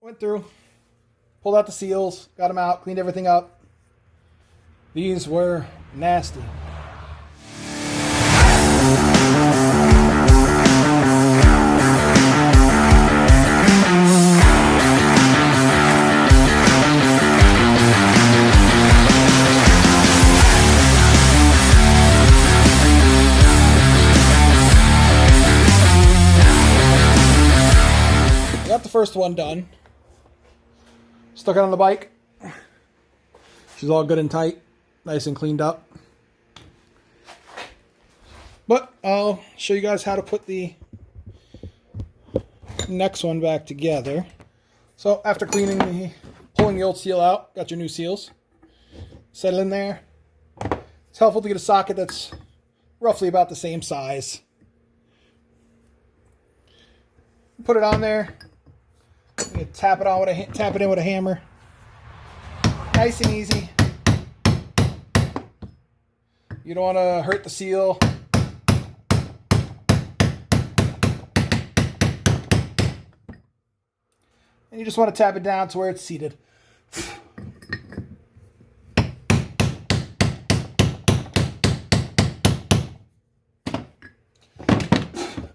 Went through, pulled out the seals, got them out, cleaned everything up. These were nasty. Got the first one done. Stuck it on the bike. She's all good and tight, nice and cleaned up. But I'll show you guys how to put the next one back together. So after pulling the old seal out, got your new seals. Set it in there. It's helpful to get a socket that's roughly about the same size. Put it on there. You tap it in with a hammer. Nice and easy. You don't want to hurt the seal. And you just want to tap it down to where it's seated.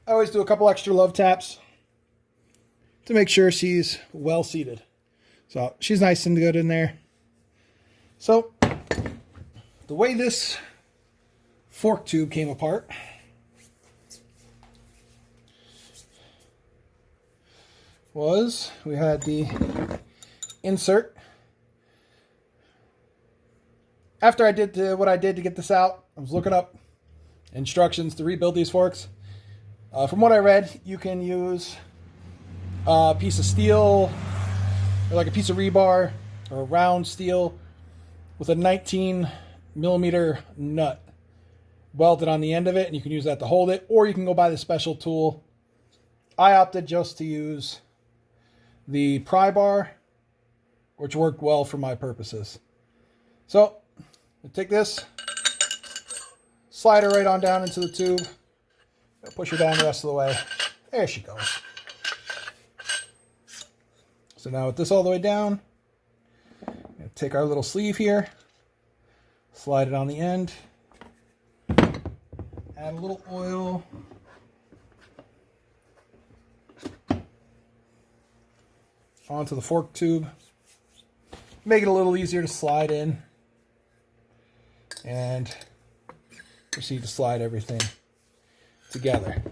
I always do a couple extra love taps to make sure she's well seated. So she's nice and good in there. So the way this fork tube came apart was we had the insert. After I did what I did to get this out, I was looking up instructions to rebuild these forks. From what I read, you can use a piece of steel, or like a piece of rebar, or a round steel with a 19mm nut welded on the end of it, and you can use that to hold it, or you can go buy the special tool. I opted just to use the pry bar, which worked well for my purposes. So, I take this, slide her right on down into the tube, push her down the rest of the way. There she goes. So now with this all the way down, take our little sleeve here, slide it on the end, add a little oil, onto the fork tube, make it a little easier to slide in, and proceed to slide everything together.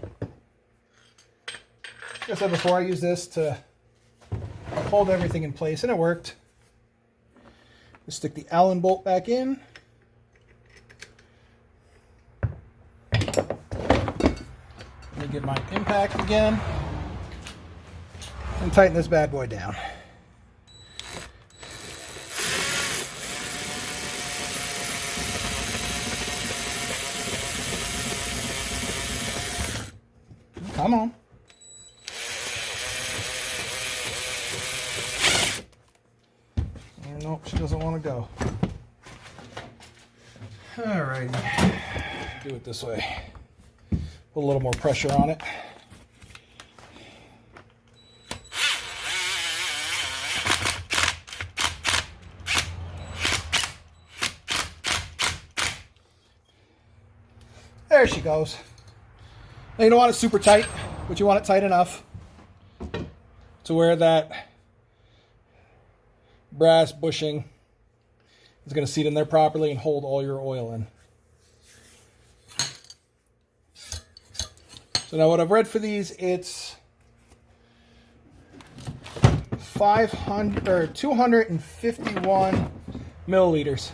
Like I said before, I use this to hold everything in place, and it worked. Just stick the Allen bolt back in. Let me get my impact again and tighten this bad boy down. Come on. Nope, she doesn't want to go. Alrighty. Do it this way. Put a little more pressure on it. There she goes. Now you don't want it super tight, but you want it tight enough to where that brass bushing is going to seat in there properly and hold all your oil in. So now what I've read for these, it's 251 milliliters.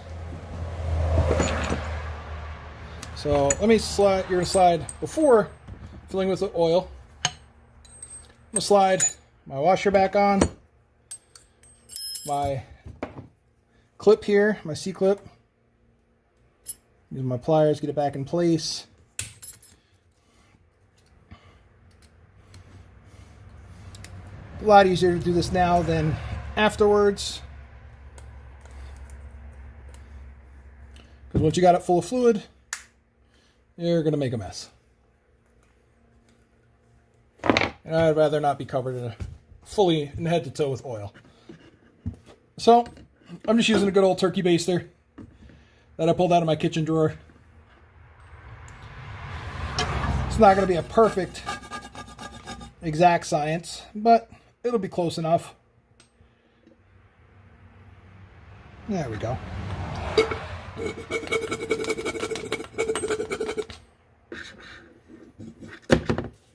So let me slide your slide before filling with the oil. I'm going to slide my washer back on. My clip here, my C-clip. Use my pliers, get it back in place. A lot easier to do this now than afterwards. Because once you got it full of fluid, you're going to make a mess. And I'd rather not be covered fully in head to toe with oil. So I'm just using a good old turkey baster that I pulled out of my kitchen drawer. It's not going to be a perfect exact science, but it'll be close enough. There we go.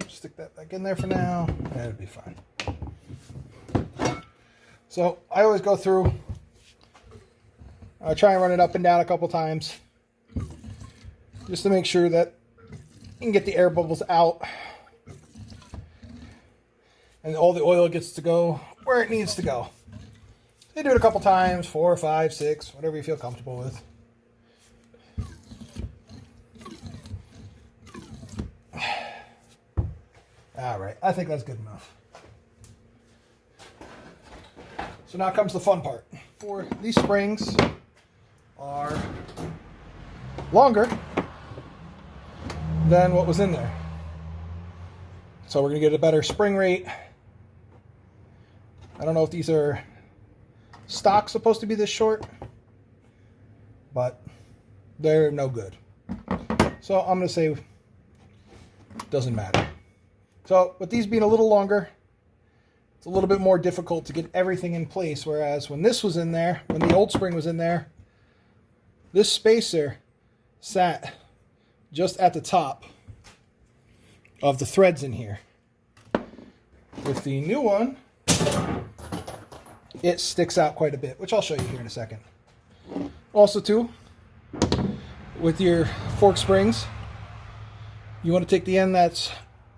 Stick that back in there for now. That'll be fine. So I always go through, I try and run it up and down a couple times just to make sure that you can get the air bubbles out and all the oil gets to go where it needs to go. So you do it a couple times, 4, 5, 6, whatever you feel comfortable with. All right, I think that's good enough. So now comes the fun part. For these springs are longer than what was in there. So we're going to get a better spring rate. I don't know if these are stock supposed to be this short, but they're no good. So I'm going to say it doesn't matter. So with these being a little longer, it's a little bit more difficult to get everything in place, whereas when this was in there, when the old spring was in there, this spacer sat just at the top of the threads in here. With the new one, it sticks out quite a bit, which I'll show you here in a second. Also too, with your fork springs, you want to take the end that's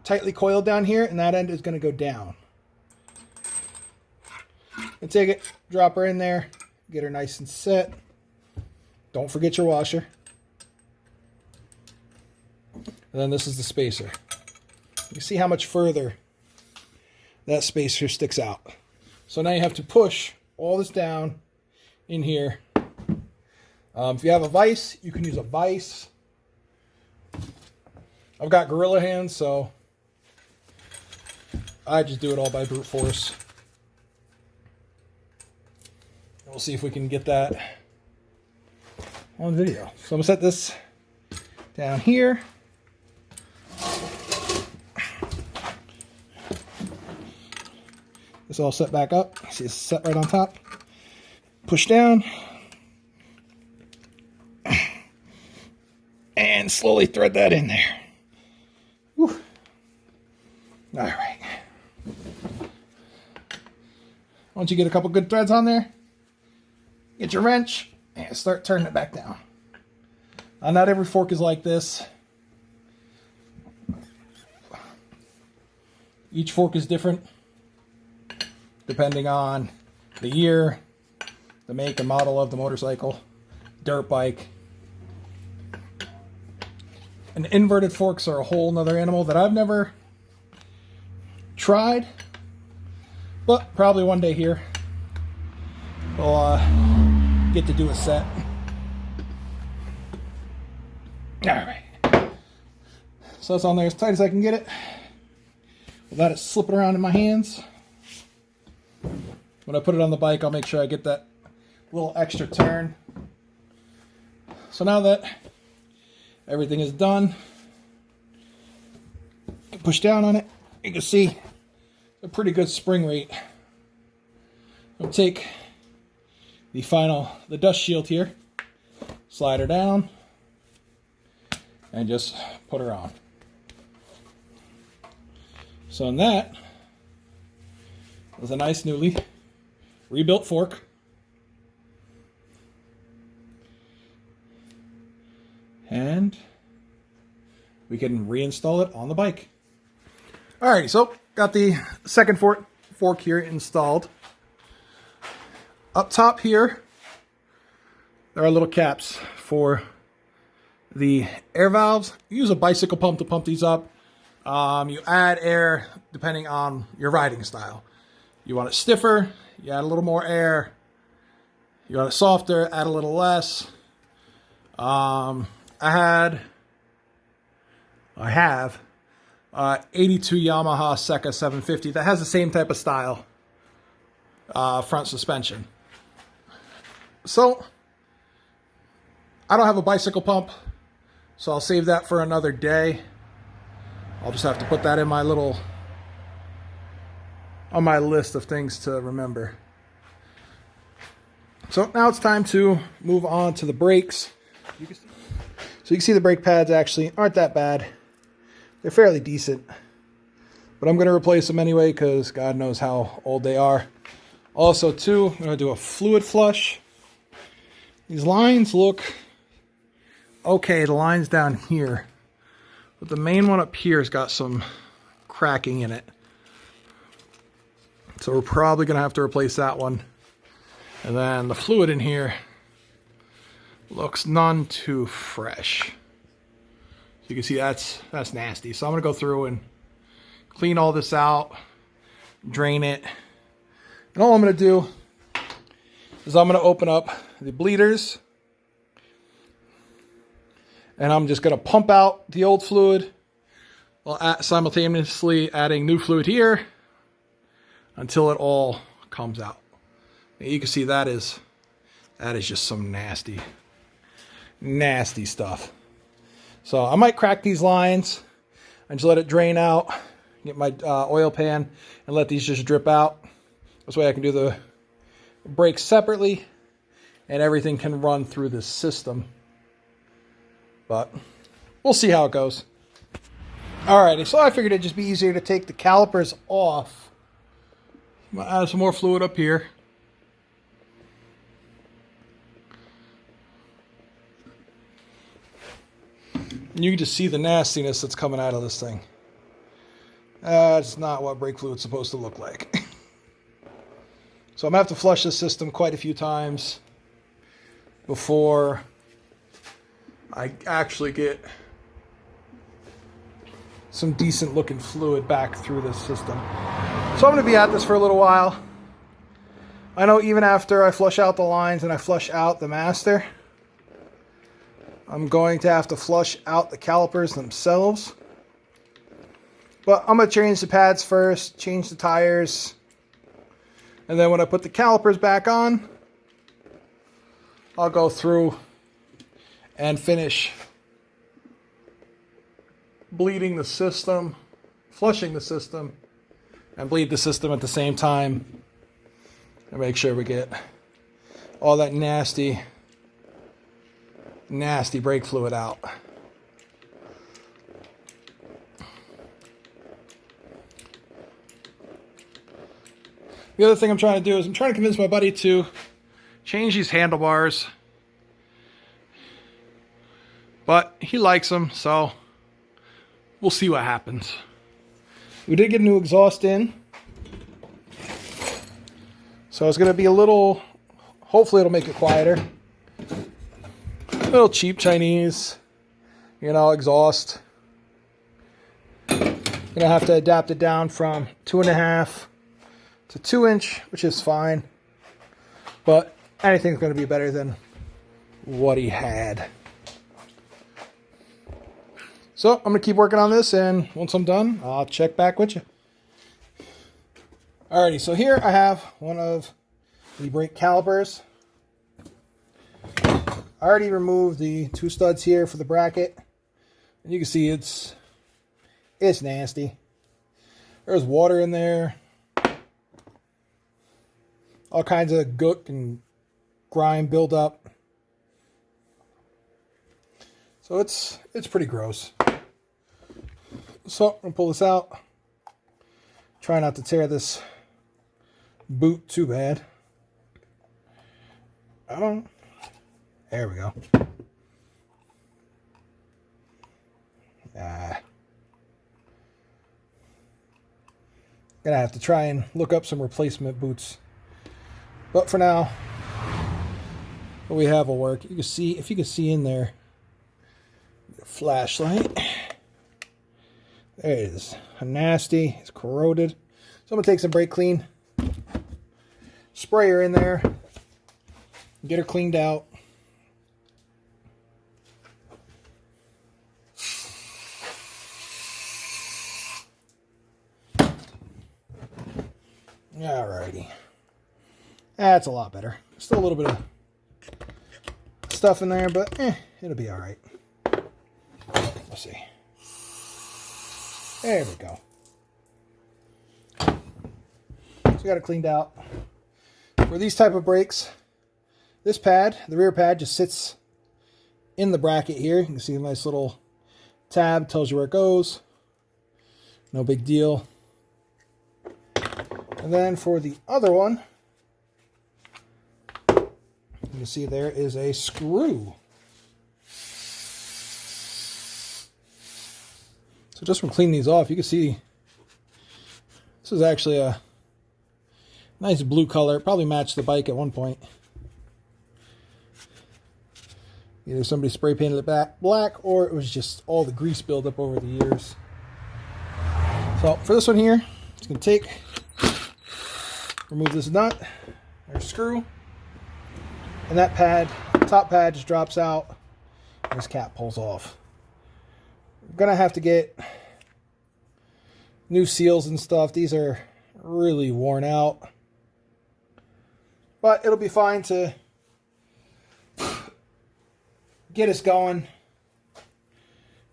tightly coiled down here, and that end is going to go down. And take it, drop her in there, get her nice and set. Don't forget your washer. And then this is the spacer. You can see how much further that spacer sticks out. So now you have to push all this down in here. If you have a vise, you can use a vise. I've got gorilla hands, so I just do it all by brute force. We'll see if we can get that on video. So I'm going to set this down here. This all set back up. See, it's set right on top. Push down. And slowly thread that in there. Whew. All right. Once you get a couple good threads on there, get your wrench and start turning it back down. Not every fork is like this. Each fork is different depending on the year, the make and model of the motorcycle, dirt bike. And inverted forks are a whole nother animal that I've never tried, but probably one day here we'll get to do a set. Alright. So it's on there as tight as I can get it without it slipping around in my hands. When I put it on the bike, I'll make sure I get that little extra turn. So now that everything is done, push down on it, you can see a pretty good spring rate. I'll take the dust shield here, slide her down, and just put her on. So in that was a nice newly rebuilt fork. And we can reinstall it on the bike. Alrighty, so got the second fork here installed. Up top here, there are little caps for the air valves. You use a bicycle pump to pump these up. You add air depending on your riding style. You want it stiffer, you add a little more air. You want it softer, add a little less. I have 82 Yamaha Seka 750 that has the same type of style. front suspension. So I don't have a bicycle pump, so I'll save that for another day. I'll just have to put that in my on my list of things to remember. So now it's time to move on to the brakes. So you can see the brake pads actually aren't that bad. They're fairly decent. But I'm going to replace them anyway because God knows how old they are. Also, too, I'm going to do a fluid flush. These lines look okay. The lines down here. But the main one up here has got some cracking in it. So we're probably going to have to replace that one. And then the fluid in here looks none too fresh. So you can see that's nasty. So I'm going to go through and clean all this out, drain it. And all I'm going to do is I'm going to open up the bleeders. And I'm just going to pump out the old fluid while simultaneously adding new fluid here until it all comes out. And you can see that is just some nasty stuff. So I might crack these lines and just let it drain out, get my oil pan and let these just drip out. This way I can do the brakes separately and everything can run through this system. But we'll see how it goes. Alrighty, so I figured it'd just be easier to take the calipers off. I'm going to add some more fluid up here. And you can just see the nastiness that's coming out of this thing. It's not what brake fluid's supposed to look like. So I'm going to have to flush this system quite a few times before I actually get some decent looking fluid back through this system. So I'm going to be at this for a little while. I know even after I flush out the lines and I flush out the master, I'm going to have to flush out the calipers themselves. But I'm going to change the pads first, change the tires, and then when I put the calipers back on, I'll go through and finish bleeding the system, flushing the system, and bleed the system at the same time and make sure we get all that nasty brake fluid out. The other thing I'm trying to do is I'm trying to convince my buddy to change these handlebars. But he likes them, so we'll see what happens. We did get a new exhaust in. So it's going to be a little, hopefully it'll make it quieter. A little cheap Chinese, exhaust. Going to have to adapt it down from 2.5 to 2-inch, which is fine. But anything's going to be better than what he had. So I'm going to keep working on this, and once I'm done, I'll check back with you. Alrighty, so here I have one of the brake calipers. I already removed the 2 studs here for the bracket. And you can see it's nasty. There's water in there. All kinds of gook and grime buildup. So it's pretty gross. So I'm going to pull this out. Try not to tear this boot too bad. There we go. Gonna have to try and look up some replacement boots. But for now, what we have will work. You can see, if you can see in there, flashlight. There it is. Nasty. It's corroded. So I'm going to take some brake clean. Spray her in there. Get her cleaned out. Alrighty. That's a lot better. Still a little bit of stuff in there, but it'll be all right. Let's see. There we go. So got it cleaned out. For these type of brakes, this pad, the rear pad, just sits in the bracket here. You can see a nice little tab, tells you where it goes. No big deal. And then for the other one, you can see there is a screw. So just from cleaning these off, you can see this is actually a nice blue color. It probably matched the bike at one point. Either somebody spray painted it back black, or it was just all the grease buildup over the years. So for this one here, it's going to remove this nut or screw, and that pad, top pad, just drops out, and this cap pulls off. I'm going to have to get new seals and stuff. These are really worn out, but it'll be fine to get us going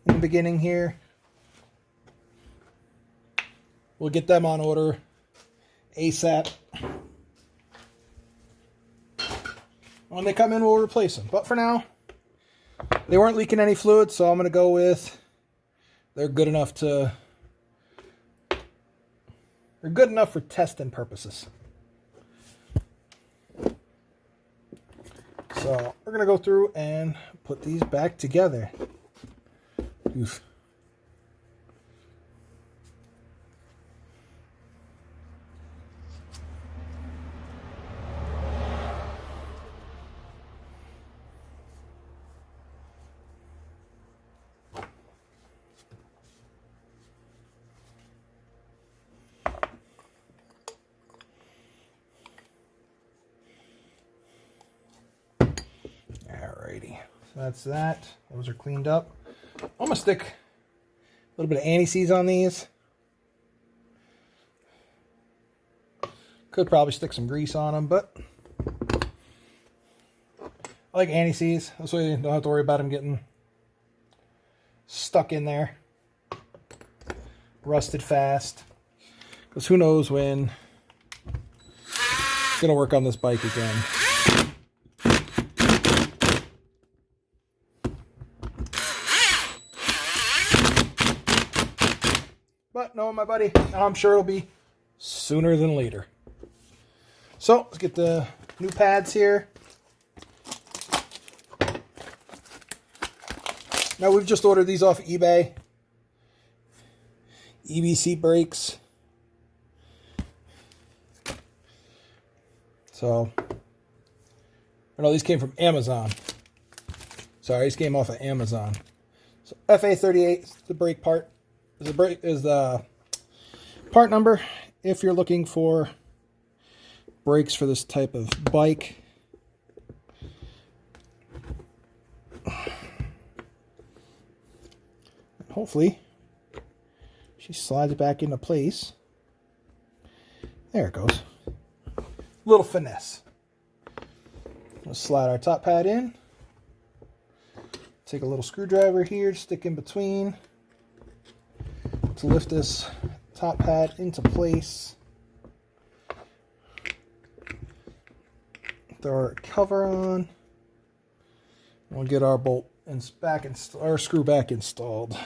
in the beginning here. We'll get them on order ASAP. When they come in, we'll replace them. But for now, they weren't leaking any fluid, so I'm going to go with they're good enough for testing purposes. So we're going to go through and put these back together. Oof. Alrighty, so that's that. Those are cleaned up. I'm gonna stick a little bit of anti-seize on these. Could probably stick some grease on them, but I like anti-seize. This way you don't have to worry about them getting stuck in there, rusted fast. Because who knows when it's gonna work on this bike again. But knowing my buddy, I'm sure it'll be sooner than later. So let's get the new pads here. Now we've just ordered these off eBay. EBC brakes. So, no, these came from Amazon. Sorry, these came off of Amazon. So FA38 is the brake part. Is the part number if you're looking for brakes for this type of bike. And hopefully she slides it back into place. There it goes. Little finesse. We'll slide our top pad in. Take a little screwdriver here, stick in between to lift this top pad into place. Throw our cover on. We'll get our bolt back our screw back installed.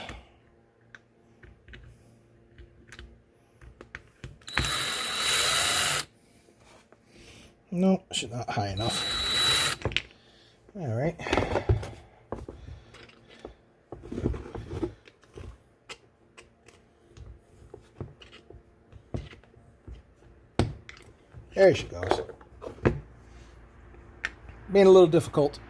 Nope, should not high enough. All right. There she goes. Being a little difficult.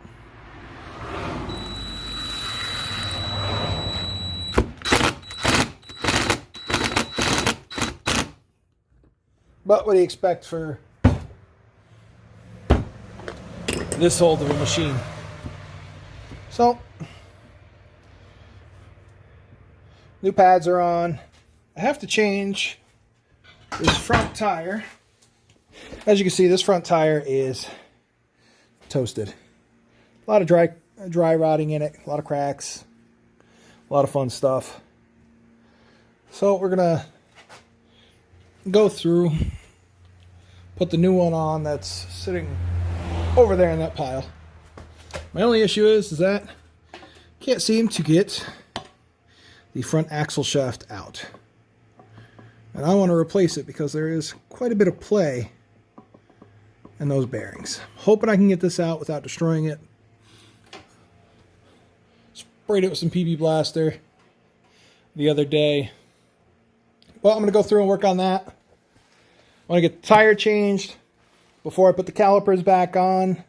But what do you expect for this old of a machine? So, new pads are on. I have to change this front tire. As you can see, this front tire is toasted. A lot of dry rotting in it, a lot of cracks, a lot of fun stuff. So we're gonna go through, put the new one on that's sitting over there in that pile. My only issue is that I can't seem to get the front axle shaft out. And I want to replace it because there is quite a bit of play in those bearings. Hoping I can get this out without destroying it. Sprayed it with some PB Blaster the other day. Well, I'm going to go through and work on that. I want to get the tire changed before I put the calipers back on.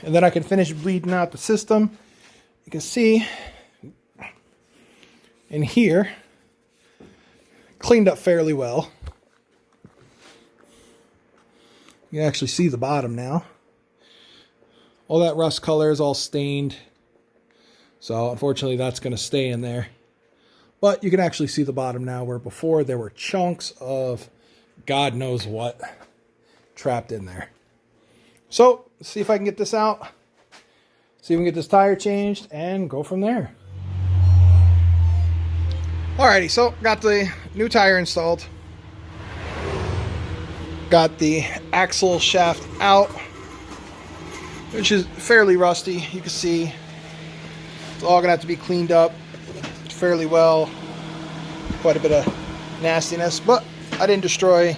And then I can finish bleeding out the system. You can see in here, cleaned up fairly well. You can actually see the bottom now. All that rust color is all stained. So unfortunately that's going to stay in there. But you can actually see the bottom now, where before there were chunks of God knows what trapped in there. So let's see if I can get this out. See if we can get this tire changed and go from there. Alrighty, so got the new tire installed. Got the axle shaft out, which is fairly rusty. You can see it's all gonna have to be cleaned up fairly well. Quite a bit of nastiness, but I didn't destroy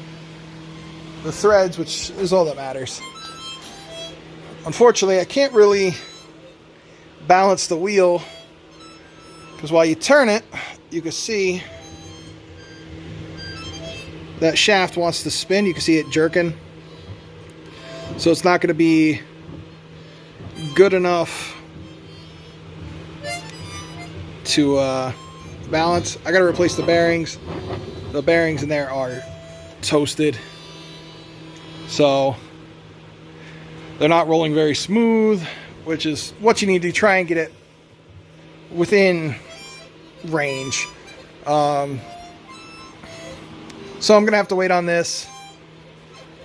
the threads, which is all that matters. Unfortunately, I can't really balance the wheel because while you turn it, you can see that shaft wants to spin. You can see it jerking. So it's not going to be good enough to balance. I got to replace the bearings. The bearings in there are toasted. So they're not rolling very smooth, which is what you need to try and get it within range. So I'm gonna have to wait on this.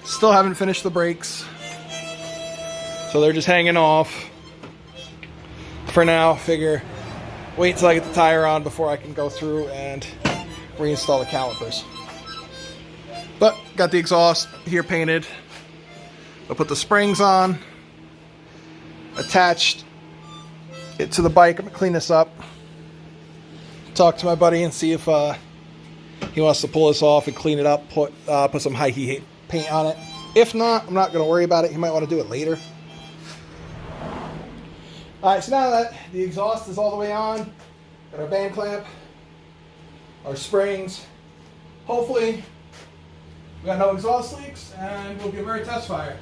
Still haven't finished the brakes, so they're just hanging off for now. Figure wait until I get the tire on before I can go through and reinstall the calipers. But got the exhaust here painted. I'll put the springs on, attached it to the bike. I'm gonna clean this up, talk to my buddy and see if he wants to pull this off and clean it up, put some high heat paint on it. If not, I'm not going to worry about it. He might want to do it later. Alright, so now that the exhaust is all the way on, got our band clamp, our springs. Hopefully, we got no exhaust leaks, and we'll give her a test fire.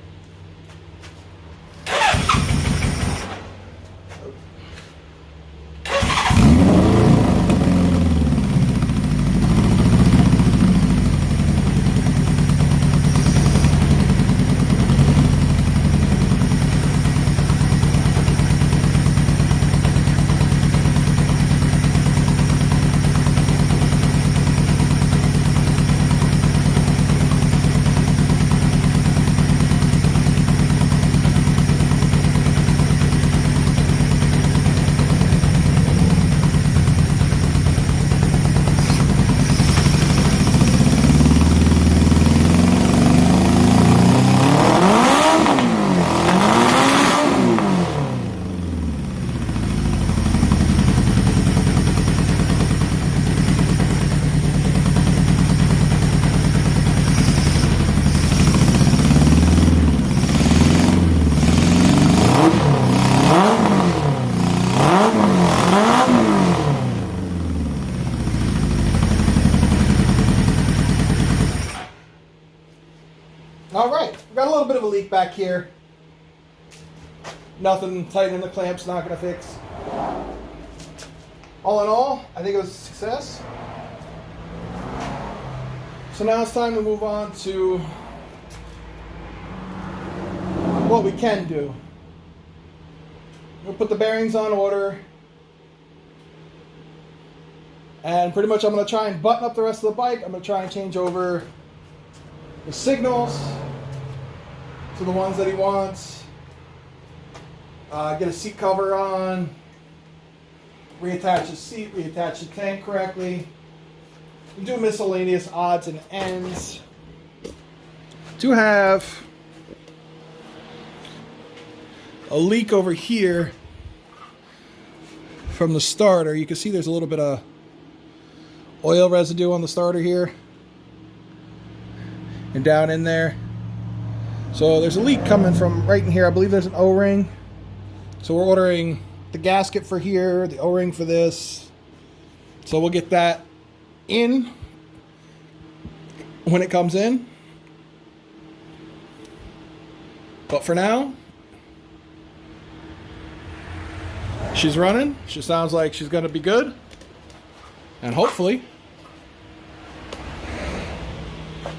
Alright, got a little bit of a leak back here. Nothing tightening the clamps, not going to fix. All in all, I think it was a success. So now it's time to move on to what we can do. We'll put the bearings on order. And pretty much I'm going to try and button up the rest of the bike. I'm going to try and change over the signals to the ones that he wants. Get a seat cover on. Reattach the seat, reattach the tank correctly. And do miscellaneous odds and ends. Do have a leak over here from the starter. You can see there's a little bit of oil residue on the starter here and down in there. So there's a leak coming from right in here. I believe there's an O-ring. So we're ordering the gasket for here, the O-ring for this. So we'll get that in when it comes in. But for now, she's running. She sounds like she's going to be good. And hopefully,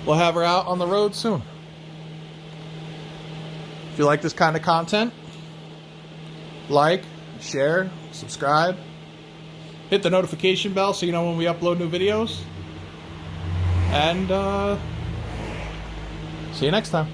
we'll have her out on the road soon. If you like this kind of content, like, share, subscribe. Hit the notification bell so you know when we upload new videos. And see you next time.